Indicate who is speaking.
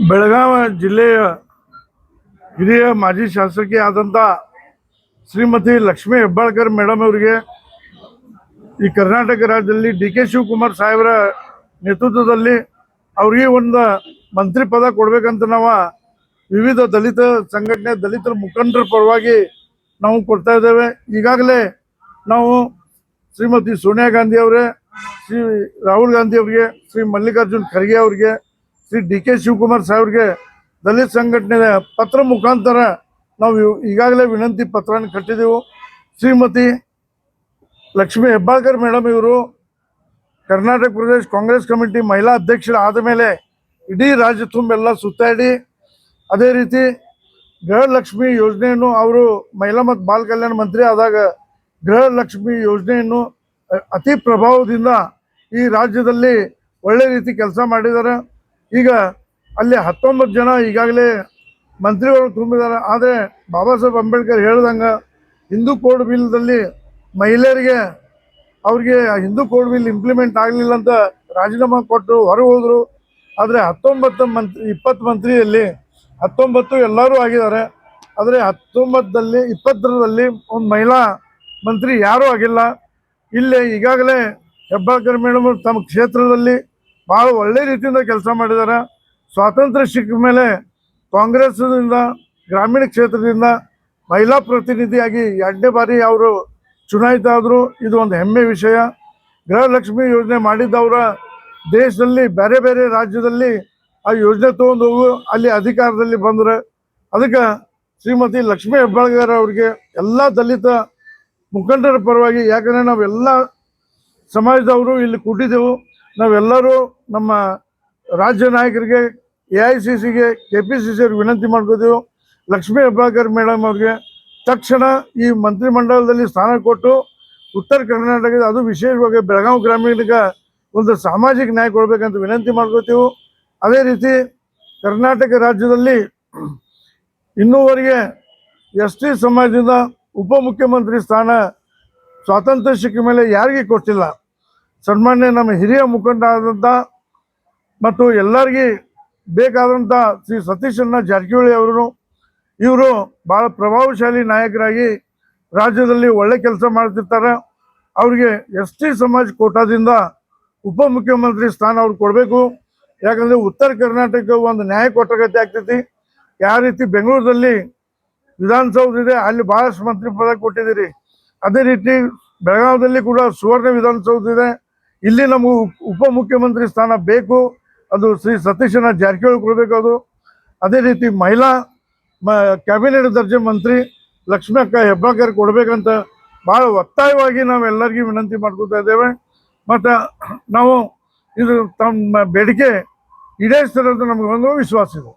Speaker 1: ಬೆಳಗಾವಿ ಜಿಲ್ಲೆಯ ಹಿರಿಯ ಮಾಜಿ ಶಾಸಕಿ ಆದಂಥ ಶ್ರೀಮತಿ ಲಕ್ಷ್ಮೀ ಹೆಬ್ಬಾಳ್ಕರ್ ಮೇಡಮ್ ಅವರಿಗೆ ಈ ಕರ್ನಾಟಕ ರಾಜ್ಯದಲ್ಲಿ ಡಿ.ಕೆ. ಶಿವಕುಮಾರ್ ಸಾಹೇಬರ ನೇತೃತ್ವದಲ್ಲಿ ಅವ್ರಿಗೆ ಒಂದು ಮಂತ್ರಿ ಪದ ಕೊಡ್ಬೇಕಂತ ನಾವು ವಿವಿಧ ದಲಿತ ಸಂಘಟನೆ ದಲಿತರ ಮುಖಂಡರ ಪರವಾಗಿ ನಾವು ಕೊಡ್ತಾ ಇದ್ದೇವೆ. ಈಗಾಗಲೇ ನಾವು ಶ್ರೀಮತಿ ಸೋನಿಯಾ ಗಾಂಧಿ ಅವರೇ, ಶ್ರೀ ರಾಹುಲ್ ಗಾಂಧಿ ಅವರಿಗೆ, ಶ್ರೀ ಮಲ್ಲಿಕಾರ್ಜುನ್ ಖರ್ಗೆ ಅವರಿಗೆ, ಶ್ರೀ ಡಿ.ಕೆ. ಶಿವಕುಮಾರ್ ಸಾಹೇಬ್ರಿಗೆ ದಲಿತ ಸಂಘಟನೆ ಪತ್ರ ಮುಖಾಂತರ ನಾವು ಈಗಾಗಲೇ ವಿನಂತಿ ಪತ್ರವನ್ನು ಕಟ್ಟಿದೆವು. ಶ್ರೀಮತಿ ಲಕ್ಷ್ಮೀ ಹೆಬ್ಬಾಳ್ಕರ್ ಮೇಡಮ್ ಇವರು ಕರ್ನಾಟಕ ಪ್ರದೇಶ ಕಾಂಗ್ರೆಸ್ ಕಮಿಟಿ ಮಹಿಳಾ ಅಧ್ಯಕ್ಷರಾದ ಮೇಲೆ ಇಡೀ ರಾಜ್ಯ ತುಂಬೆಲ್ಲ ಸುತ್ತಾಡಿ, ಅದೇ ರೀತಿ ಗೃಹಲಕ್ಷ್ಮಿ ಯೋಜನೆಯನ್ನು ಅವರು ಮಹಿಳಾ ಮತ್ತು ಬಾಲ ಕಲ್ಯಾಣ ಮಂತ್ರಿ ಆದಾಗ ಗೃಹಲಕ್ಷ್ಮಿ ಯೋಜನೆಯನ್ನು ಅತಿ ಪ್ರಭಾವದಿಂದ ಈ ರಾಜ್ಯದಲ್ಲಿ ಒಳ್ಳೆ ರೀತಿ ಕೆಲಸ ಮಾಡಿದ್ದಾರೆ. ಈಗ ಅಲ್ಲಿ 19 ಜನ ಈಗಾಗಲೇ ಮಂತ್ರಿಗಳು ತುಂಬಿದ್ದಾರೆ. ಆದರೆ ಬಾಬಾ ಸಾಹೇಬ್ ಅಂಬೇಡ್ಕರ್ ಹೇಳ್ದಂಗೆ ಹಿಂದೂ ಕೋಡ್ ಬಿಲ್ದಲ್ಲಿ ಮಹಿಳೆಯರಿಗೆ ಅವ್ರಿಗೆ ಹಿಂದೂ ಕೋಡ್ ಬಿಲ್ ಇಂಪ್ಲಿಮೆಂಟ್ ಆಗಲಿಲ್ಲ ಅಂತ ರಾಜೀನಾಮೆ ಕೊಟ್ಟು ಹೊರಗೆ ಹೋದರು. ಆದರೆ 20 ಮಂತ್ರಿಯಲ್ಲಿ 19 ಎಲ್ಲರೂ ಆಗಿದ್ದಾರೆ. ಆದರೆ 20ರಲ್ಲಿ ಒಂದು ಮಹಿಳಾ ಮಂತ್ರಿ ಯಾರೂ ಆಗಿಲ್ಲ. ಇಲ್ಲಿ ಈಗಾಗಲೇ ಹೆಬ್ಬಾಳ್ಕರ್ ಮೇಡಮ್ ತಮ್ಮ ಕ್ಷೇತ್ರದಲ್ಲಿ ಭಾಳ ಒಳ್ಳೆ ರೀತಿಯಿಂದ ಕೆಲಸ ಮಾಡಿದ್ದಾರೆ. ಸ್ವಾತಂತ್ರ್ಯ ಸಿಕ್ಕ ಮೇಲೆ ಕಾಂಗ್ರೆಸ್ನಿಂದ ಗ್ರಾಮೀಣ ಕ್ಷೇತ್ರದಿಂದ ಮಹಿಳಾ ಪ್ರತಿನಿಧಿಯಾಗಿ 2ನೇ ಬಾರಿ ಅವರು ಚುನಾಯಿತ ಆದರು. ಇದು ಒಂದು ಹೆಮ್ಮೆ ವಿಷಯ. ಗೃಹಲಕ್ಷ್ಮಿ ಯೋಜನೆ ಮಾಡಿದ್ದವರ ದೇಶದಲ್ಲಿ ಬೇರೆ ಬೇರೆ ರಾಜ್ಯದಲ್ಲಿ ಆ ಯೋಜನೆ ತೊಗೊಂಡು ಹೋಗು ಅಲ್ಲಿ ಅಧಿಕಾರದಲ್ಲಿ ಬಂದರೆ ಅದಕ್ಕೆ ಶ್ರೀಮತಿ ಲಕ್ಷ್ಮೀ ಹೆಬ್ಬಾಳ್ಕರ್ ಅವರಿಗೆ ಎಲ್ಲ ದಲಿತ ಮುಖಂಡರ ಪರವಾಗಿ, ಯಾಕಂದರೆ ನಾವೆಲ್ಲ ಸಮಾಜದವರು ಇಲ್ಲಿ ಕೂಟಿದ್ದೆವು, ನಾವೆಲ್ಲರೂ ನಮ್ಮ ರಾಜ್ಯ ನಾಯಕರಿಗೆ AICCಗೆ KPCC ಅವ್ರಿಗೆ ವಿನಂತಿ ಮಾಡ್ಕೋತೀವಿ. ಲಕ್ಷ್ಮೀ ಹೆಬ್ಬಾಳ್ಕರ್ ಮೇಡಮ್ ಅವ್ರಿಗೆ ತಕ್ಷಣ ಈ ಮಂತ್ರಿಮಂಡಲದಲ್ಲಿ ಸ್ಥಾನ ಕೊಟ್ಟು ಉತ್ತರ ಕರ್ನಾಟಕದ ಅದು ವಿಶೇಷವಾಗಿ ಬೆಳಗಾವಿ ಗ್ರಾಮೀಣಕ್ಕೆ ಒಂದು ಸಾಮಾಜಿಕ ನ್ಯಾಯ ಕೊಡಬೇಕಂತ ವಿನಂತಿ ಮಾಡ್ಕೋತೀವಿ. ಅದೇ ರೀತಿ ಕರ್ನಾಟಕ ರಾಜ್ಯದಲ್ಲಿ ಇನ್ನೂವರೆಗೆ ST ಸಮಾಜದಿಂದ ಉಪಮುಖ್ಯಮಂತ್ರಿ ಸ್ಥಾನ ಸ್ವಾತಂತ್ರ್ಯ ಸಿಕ್ಕ ಮೇಲೆ ಯಾರಿಗೆ ಕೊಟ್ಟಿಲ್ಲ. ಸನ್ಮಾನ್ಯ ನಮ್ಮ ಹಿರಿಯ ಮುಖಂಡ ಆದಂಥ ಮತ್ತು ಎಲ್ಲರಿಗೆ ಬೇಕಾದಂಥ ಶ್ರೀ ಸತೀಶಣ್ಣ ಜಾರಕಿಹೊಳಿ ಇವರು ಭಾಳ ಪ್ರಭಾವಶಾಲಿ ನಾಯಕರಾಗಿ ರಾಜ್ಯದಲ್ಲಿ ಒಳ್ಳೆ ಕೆಲಸ ಮಾಡ್ತಿರ್ತಾರೆ. ಅವ್ರಿಗೆ ST ಸಮಾಜ ಕೋಟಾದಿಂದ ಉಪಮುಖ್ಯಮಂತ್ರಿ ಸ್ಥಾನ ಅವ್ರು ಕೊಡಬೇಕು. ಯಾಕಂದರೆ ಉತ್ತರ ಕರ್ನಾಟಕ ಒಂದು ನ್ಯಾಯ ಕೊಟ್ಟಗತಿ ಆಗ್ತೈತಿ. ಯಾವ ರೀತಿ ಬೆಂಗಳೂರಲ್ಲಿ ವಿಧಾನಸೌಧ ಇದೆ, ಅಲ್ಲಿ ಭಾಳಷ್ಟು ಮಂತ್ರಿ ಪದ ಕೊಟ್ಟಿದ್ದೀರಿ. ಅದೇ ರೀತಿ ಬೆಳಗಾವಿಯಲ್ಲಿ ಕೂಡ ಸುವರ್ಣ ವಿಧಾನಸೌಧ ಇದೆ, ಇಲ್ಲಿ ನಮಗೂ ಉಪಮುಖ್ಯಮಂತ್ರಿ ಸ್ಥಾನ ಬೇಕು. ಅದು ಶ್ರೀ ಸತೀಶಣ್ಣ ಜಾರಕಿಹೊಳಿ ಕೊಡಬೇಕು. ಅದು ಅದೇ ರೀತಿ ಮಹಿಳಾ ಕ್ಯಾಬಿನೆಟ್ ದರ್ಜೆ ಮಂತ್ರಿ ಲಕ್ಷ್ಮೀ ಅಕ್ಕ ಹೆಬ್ಬಾಳ್ಕರ್ ಕೊಡಬೇಕಂತ ಭಾಳ ಒತ್ತಾಯವಾಗಿ ನಾವೆಲ್ಲರಿಗೂ ವಿನಂತಿ ಮಾಡ್ಕೊತಾ ಇದ್ದೇವೆ. ಮತ್ತು ನಾವು ಇದು ತಮ್ಮ ಬೇಡಿಕೆ ಈಡೇರಿಸ್ತಾರೆ ಅಂತ ನಮಗೊಂದು ವಿಶ್ವಾಸ ಇದೆ.